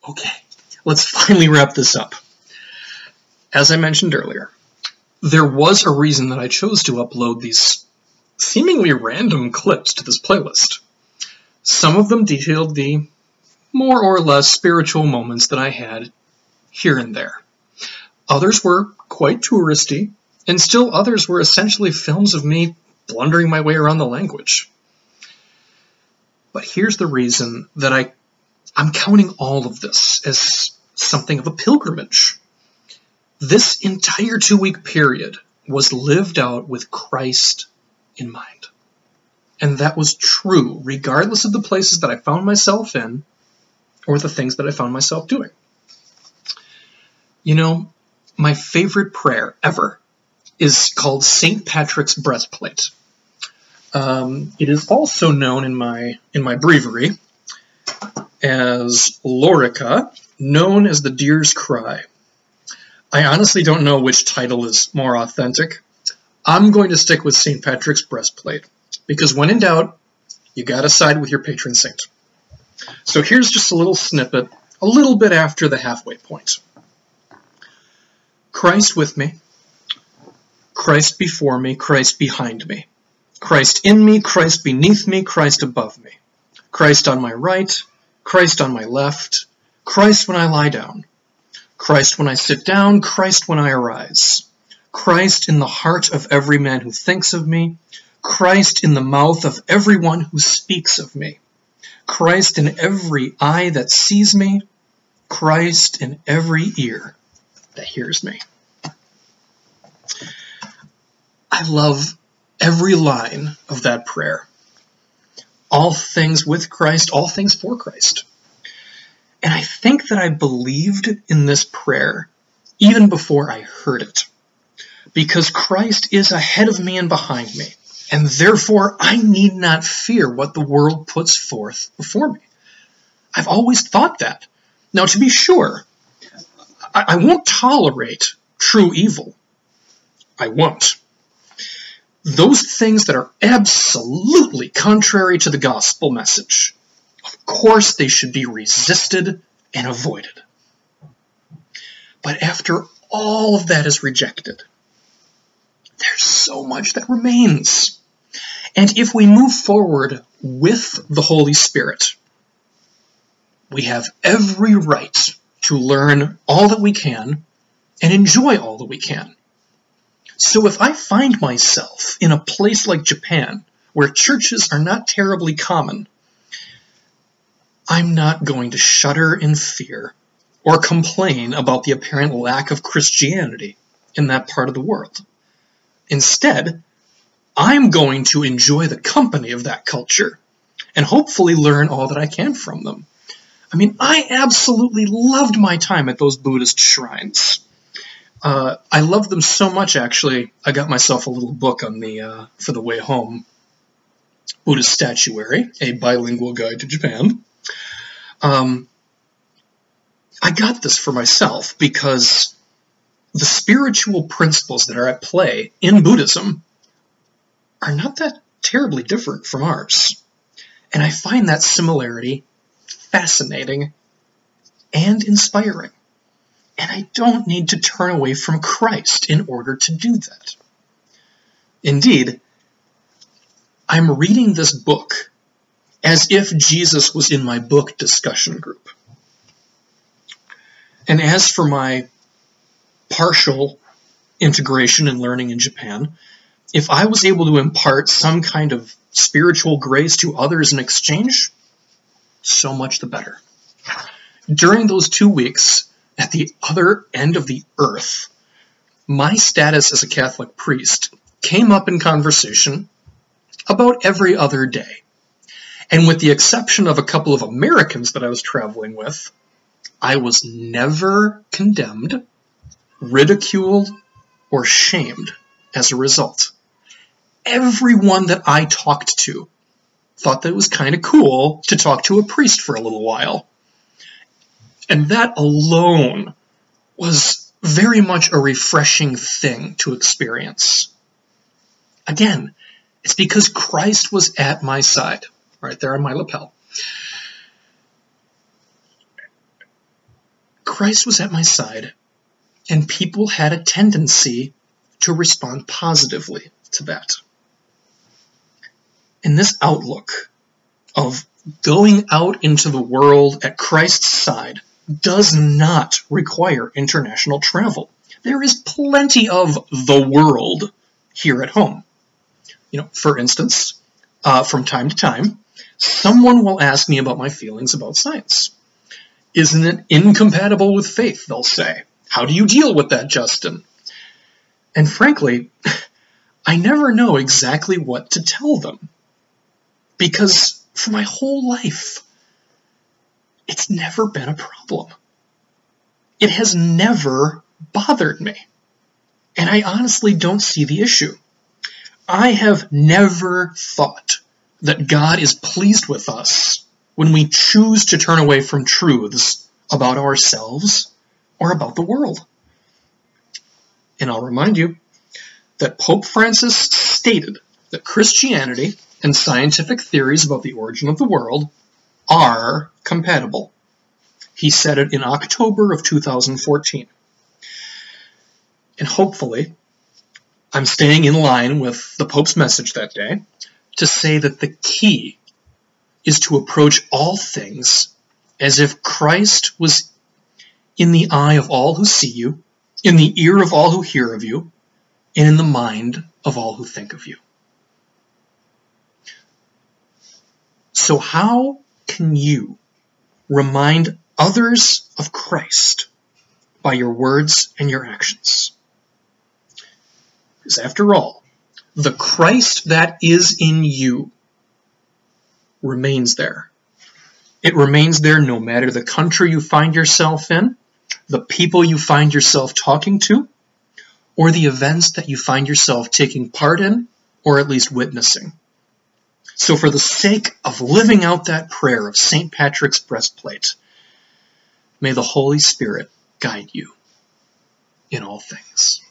Okay, let's finally wrap this up. As I mentioned earlier, there was a reason that I chose to upload these seemingly random clips to this playlist. Some of them detailed the more or less spiritual moments that I had here and there. Others were quite touristy, and still others were essentially films of me blundering my way around the language. But here's the reason that I'm counting all of this as something of a pilgrimage. This entire 2-week period was lived out with Christ in mind. And that was true regardless of the places that I found myself in or the things that I found myself doing. You know, my favorite prayer ever is called St. Patrick's Breastplate. It is also known in my breviary as Lorica, known as the Deer's Cry. I honestly don't know which title is more authentic. I'm going to stick with St. Patrick's Breastplate, because when in doubt, you gotta side with your patron saint. So here's just a little snippet, a little bit after the halfway point. Christ with me, Christ before me, Christ behind me, Christ in me, Christ beneath me, Christ above me, Christ on my right, Christ on my left, Christ when I lie down, Christ when I sit down, Christ when I arise, Christ in the heart of every man who thinks of me, Christ in the mouth of everyone who speaks of me, Christ in every eye that sees me, Christ in every ear that hears me. I love every line of that prayer. All things with Christ, all things for Christ. And I think that I believed in this prayer even before I heard it, because Christ is ahead of me and behind me, and therefore I need not fear what the world puts forth before me. I've always thought that. Now, to be sure, I won't tolerate true evil. I won't. Those things that are absolutely contrary to the gospel message, of course they should be resisted and avoided. But after all of that is rejected, there's so much that remains. And if we move forward with the Holy Spirit, we have every right to learn all that we can and enjoy all that we can. So if I find myself in a place like Japan, where churches are not terribly common, I'm not going to shudder in fear or complain about the apparent lack of Christianity in that part of the world. Instead, I'm going to enjoy the company of that culture and hopefully learn all that I can from them. I mean, I absolutely loved my time at those Buddhist shrines. I loved them so much, actually, I got myself a little book on the for the way home. Buddhist Statuary, a bilingual guide to Japan. I got this for myself because the spiritual principles that are at play in Buddhism are not that terribly different from ours. And I find that similarity fascinating and inspiring. And I don't need to turn away from Christ in order to do that. Indeed, I'm reading this book as if Jesus was in my book discussion group. And as for my partial integration and learning in Japan, if I was able to impart some kind of spiritual grace to others in exchange, so much the better. During those 2 weeks, at the other end of the earth, my status as a Catholic priest came up in conversation about every other day. And with the exception of a couple of Americans that I was traveling with, I was never condemned, ridiculed, or shamed as a result. Everyone that I talked to thought that it was kind of cool to talk to a priest for a little while. And that alone was very much a refreshing thing to experience. Again, it's because Christ was at my side, right there on my lapel. Christ was at my side, and people had a tendency to respond positively to that. And this outlook of going out into the world at Christ's side does not require international travel. There is plenty of the world here at home. For instance, from time to time, someone will ask me about my feelings about science. Isn't it incompatible with faith, they'll say. How do you deal with that, Justin? And frankly, I never know exactly what to tell them. Because for my whole life, it's never been a problem. It has never bothered me. And I honestly don't see the issue. I have never thought that God is pleased with us when we choose to turn away from truths about ourselves or about the world. And I'll remind you that Pope Francis stated that Christianity and scientific theories about the origin of the world are compatible. He said it in October of 2014. And hopefully, I'm staying in line with the Pope's message that day to say that the key is to approach all things as if Christ was in the eye of all who see you, in the ear of all who hear of you, and in the mind of all who think of you. So how can you remind others of Christ by your words and your actions? Because after all, the Christ that is in you remains there. It remains there no matter the country you find yourself in, the people you find yourself talking to, or the events that you find yourself taking part in, or at least witnessing. So for the sake of living out that prayer of St. Patrick's breastplate, may the Holy Spirit guide you in all things.